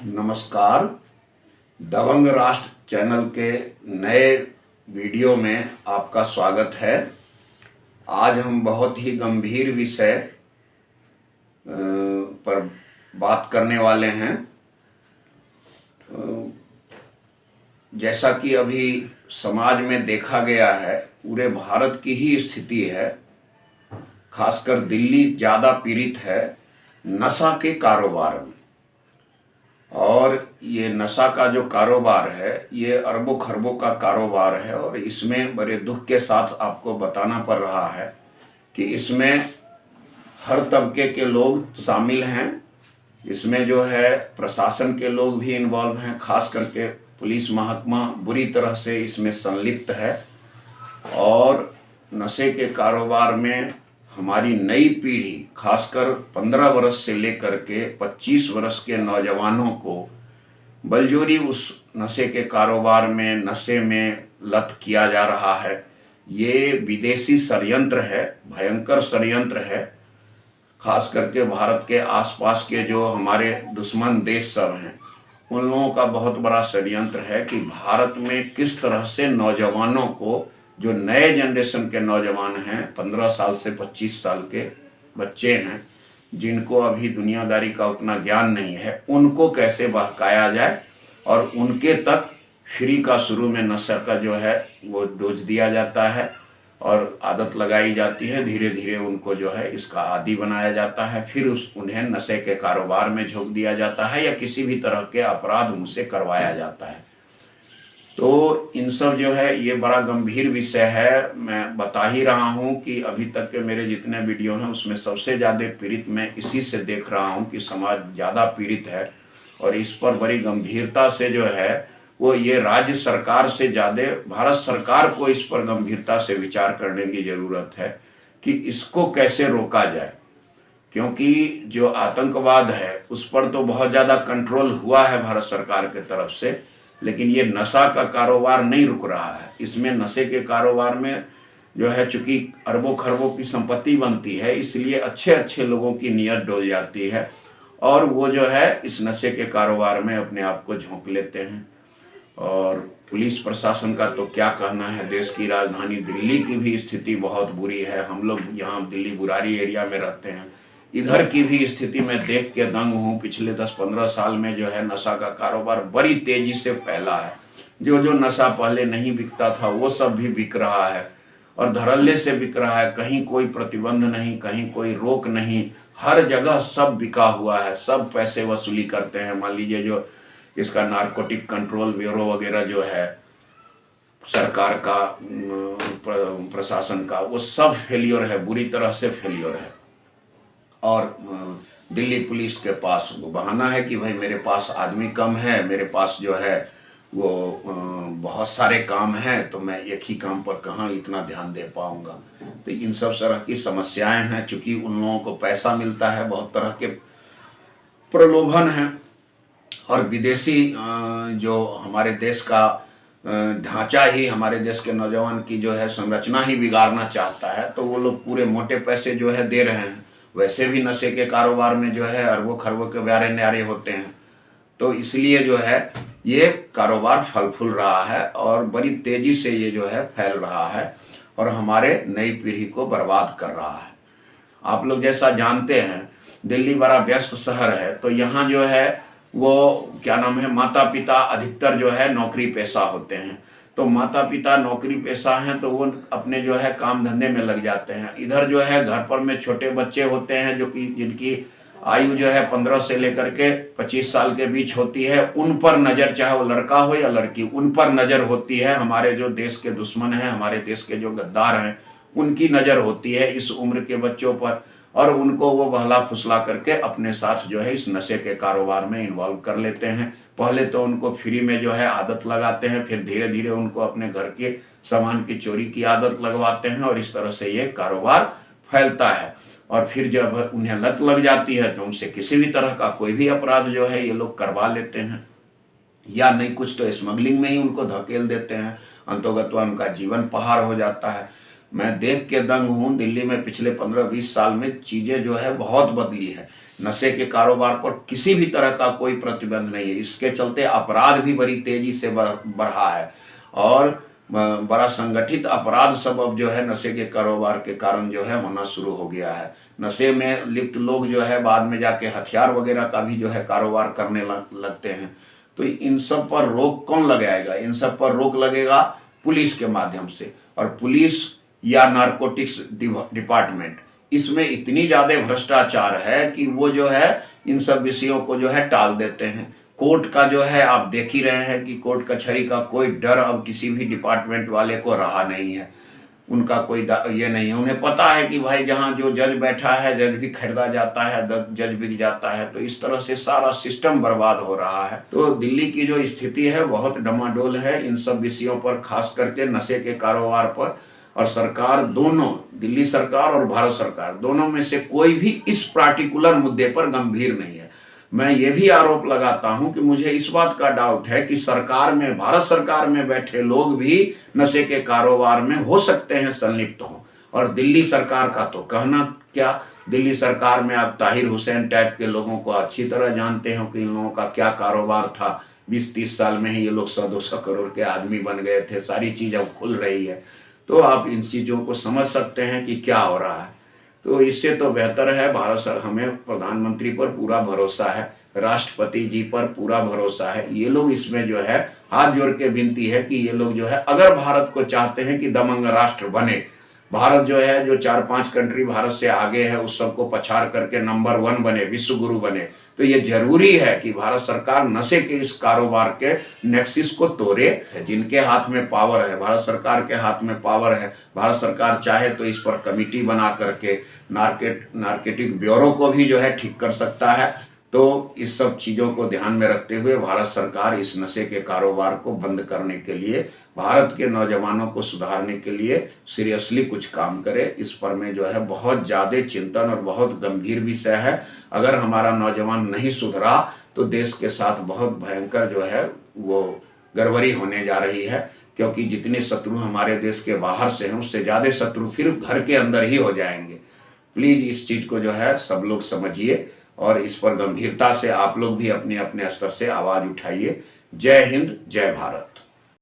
नमस्कार। दबंग राष्ट्र चैनल के नए वीडियो में आपका स्वागत है। आज हम बहुत ही गंभीर विषय पर बात करने वाले हैं। जैसा कि अभी समाज में देखा गया है, पूरे भारत की ही स्थिति है, खासकर दिल्ली ज़्यादा पीड़ित है नशा के कारोबार में। और ये नशा का जो कारोबार है ये अरबों खरबों का कारोबार है और इसमें बड़े दुख के साथ आपको बताना पड़ रहा है कि इसमें हर तबके के लोग शामिल हैं। इसमें जो है प्रशासन के लोग भी इन्वॉल्व हैं, खास करके पुलिस महकमा बुरी तरह से इसमें संलिप्त है। और नशे के कारोबार में हमारी नई पीढ़ी, खासकर 15 वर्ष से लेकर के 25 वर्ष के नौजवानों को बलजोरी उस नशे के कारोबार में, नशे में लत किया जा रहा है। ये विदेशी षड्यंत्र है, भयंकर षड्यंत्र है। खास करके भारत के आसपास के जो हमारे दुश्मन देश सब हैं, उन लोगों का बहुत बड़ा षड्यंत्र है कि भारत में किस तरह से नौजवानों को, जो नए जनरेशन के नौजवान हैं, 15 साल से 25 साल के बच्चे हैं, जिनको अभी दुनियादारी का उतना ज्ञान नहीं है, उनको कैसे बहकाया जाए और उनके तक फ्री का शुरू में नशा का जो है वो डोज दिया जाता है और आदत लगाई जाती है। धीरे धीरे उनको जो है इसका आदी बनाया जाता है, फिर उन्हें नशे के कारोबार में झोंक दिया जाता है या किसी भी तरह के अपराध उनसे करवाया जाता है। तो इन सब जो है ये बड़ा गंभीर विषय है। मैं बता ही रहा हूँ कि अभी तक के मेरे जितने वीडियो हैं उसमें सबसे ज़्यादा पीड़ित मैं इसी से देख रहा हूँ कि समाज ज़्यादा पीड़ित है और इस पर बड़ी गंभीरता से जो है वो ये राज्य सरकार से ज़्यादा भारत सरकार को इस पर गंभीरता से विचार करने की ज़रूरत है कि इसको कैसे रोका जाए। क्योंकि जो आतंकवाद है उस पर तो बहुत ज़्यादा कंट्रोल हुआ है भारत सरकार के तरफ से, लेकिन ये नशा का कारोबार नहीं रुक रहा है। इसमें नशे के कारोबार में जो है चूँकि अरबों खरबों की संपत्ति बनती है, इसलिए अच्छे अच्छे लोगों की नीयत डोल जाती है और वो जो है इस नशे के कारोबार में अपने आप को झोंक लेते हैं। और पुलिस प्रशासन का तो क्या कहना है। देश की राजधानी दिल्ली की भी स्थिति बहुत बुरी है। हम लोग यहाँ दिल्ली बुरारी एरिया में रहते हैं, इधर की भी स्थिति में देख के दंग हूँ। पिछले 10-15 साल में जो है नशा का कारोबार बड़ी तेजी से फैला है। जो नशा पहले नहीं बिकता था वो सब भी बिक रहा है और धड़ल्ले से बिक रहा है। कहीं कोई प्रतिबंध नहीं, कहीं कोई रोक नहीं, हर जगह सब बिका हुआ है, सब पैसे वसूली करते हैं। मान लीजिए जो इसका नारकोटिक कंट्रोल ब्यूरो वगैरह जो है सरकार का, प्रशासन का, वो सब फेलियर है, बुरी तरह से फेलियर है। और दिल्ली पुलिस के पास वो बहाना है कि भाई मेरे पास आदमी कम है, मेरे पास जो है वो बहुत सारे काम हैं, तो मैं एक ही काम पर कहाँ इतना ध्यान दे पाऊँगा। तो इन सब तरह की समस्याएं हैं। चूँकि उन लोगों को पैसा मिलता है, बहुत तरह के प्रलोभन हैं और विदेशी जो हमारे देश का ढांचा ही, हमारे देश के नौजवान की जो है संरचना ही बिगाड़ना चाहता है, तो वो लोग पूरे मोटे पैसे जो है दे रहे हैं। वैसे भी नशे के कारोबार में जो है अरबों खरबों के ब्यारे न्यारे होते हैं, तो इसलिए जो है ये कारोबार फल फूल रहा है और बड़ी तेजी से ये जो है फैल रहा है और हमारे नई पीढ़ी को बर्बाद कर रहा है। आप लोग जैसा जानते हैं दिल्ली बड़ा व्यस्त शहर है, तो यहाँ जो है वो क्या नाम है, माता पिता अधिकतर जो है नौकरी पेशा होते हैं। तो माता पिता नौकरी पेशा हैं तो वो अपने जो है काम धंधे में लग जाते हैं। इधर जो है घर पर में छोटे बच्चे होते हैं जो कि जिनकी आयु जो है 15 से लेकर के 25 साल के बीच होती है, उन पर नज़र, चाहे वो लड़का हो या लड़की, उन पर नज़र होती है। हमारे जो देश के दुश्मन हैं, हमारे देश के जो गद्दार हैं, उनकी नज़र होती है इस उम्र के बच्चों पर और उनको वो बहला फुसला करके अपने साथ जो है इस नशे के कारोबार में इन्वॉल्व कर लेते हैं। पहले तो उनको फ्री में जो है आदत लगाते हैं, फिर धीरे धीरे उनको अपने घर के सामान की चोरी की आदत लगवाते हैं और इस तरह से ये कारोबार फैलता है। और फिर जब उन्हें लत लग जाती है तो उनसे किसी भी तरह का कोई भी अपराध जो है ये लोग करवा लेते हैं, या नहीं कुछ तो स्मगलिंग में ही उनको धकेल देते हैं। अंतोगत्वा उनका जीवन पहाड़ हो जाता है। मैं देख के दंग हूँ, दिल्ली में पिछले 15-20 साल में चीज़ें जो है बहुत बदली है। नशे के कारोबार पर किसी भी तरह का कोई प्रतिबंध नहीं है। इसके चलते अपराध भी बड़ी तेजी से बढ़ा है और बड़ा संगठित अपराध सब अब जो है नशे के कारोबार के कारण जो है होना शुरू हो गया है। नशे में लिप्त लोग जो है बाद में जाके हथियार वगैरह का भी जो है कारोबार करने लगते हैं। तो इन सब पर रोक कौन लगाएगा? इन सब पर रोक लगेगा पुलिस के माध्यम से, और पुलिस या नारकोटिक्स डिपार्टमेंट, इसमें इतनी ज़्यादा भ्रष्टाचार है कि वो जो है इन सब विषयों को जो है टाल देते हैं। कोर्ट का जो है आप देख ही रहे हैं कि कोर्ट कचहरी का कोई डर अब किसी भी डिपार्टमेंट वाले को रहा नहीं है। उनका कोई ये नहीं है, उन्हें पता है कि भाई जहाँ जो जज बैठा है, जज भी खरीदा जाता है, जज बिक जाता है। तो इस तरह से सारा सिस्टम बर्बाद हो रहा है। तो दिल्ली की जो स्थिति है बहुत डमाडोल है इन सब विषयों पर, खास करके नशे के कारोबार पर। और सरकार दोनों, दिल्ली सरकार और भारत सरकार दोनों में से कोई भी इस पार्टिकुलर मुद्दे पर गंभीर नहीं है। मैं ये भी आरोप लगाता हूं कि मुझे इस बात का डाउट है कि सरकार में, भारत सरकार में बैठे लोग भी नशे के कारोबार में हो सकते हैं संलिप्त हों। और दिल्ली सरकार का तो कहना क्या, दिल्ली सरकार में आप ताहिर हुसैन टाइप के लोगों को अच्छी तरह जानते हो कि इन लोगों का क्या कारोबार था। 20-30 साल में ही ये लोग 100-200 करोड़ के आदमी बन गए थे। सारी चीज़ अब खुल रही है, तो आप इन चीज़ों को समझ सकते हैं कि क्या हो रहा है। तो इससे तो बेहतर है भारत सरकार, हमें प्रधानमंत्री पर पूरा भरोसा है, राष्ट्रपति जी पर पूरा भरोसा है। ये लोग इसमें जो है हाथ जोड़ के विनती है कि ये लोग जो है अगर भारत को चाहते हैं कि दबंग राष्ट्र बने, भारत जो है जो 4-5 कंट्री भारत से आगे है उस सबको पछाड़ करके नंबर 1 बने, विश्व गुरु बने, तो ये जरूरी है कि भारत सरकार नशे के इस कारोबार के नेक्सिस को तोड़े। जिनके हाथ में पावर है, भारत सरकार के हाथ में पावर है, भारत सरकार चाहे तो इस पर कमिटी बना करके नारकेटिक ब्यूरो को भी जो है ठीक कर सकता है। तो इस सब चीज़ों को ध्यान में रखते हुए भारत सरकार इस नशे के कारोबार को बंद करने के लिए, भारत के नौजवानों को सुधारने के लिए सीरियसली कुछ काम करे। इस पर में जो है बहुत ज़्यादा चिंतन और बहुत गंभीर विषय है। अगर हमारा नौजवान नहीं सुधरा तो देश के साथ बहुत भयंकर जो है वो गड़बड़ी होने जा रही है, क्योंकि जितने शत्रु हमारे देश के बाहर से हैं उससे ज़्यादा शत्रु फिर घर के अंदर ही हो जाएंगे। प्लीज़ इस चीज़ को जो है सब लोग समझिए और इस पर गंभीरता से आप लोग भी अपने अपने स्तर से आवाज़ उठाइए। जय हिंद, जय भारत।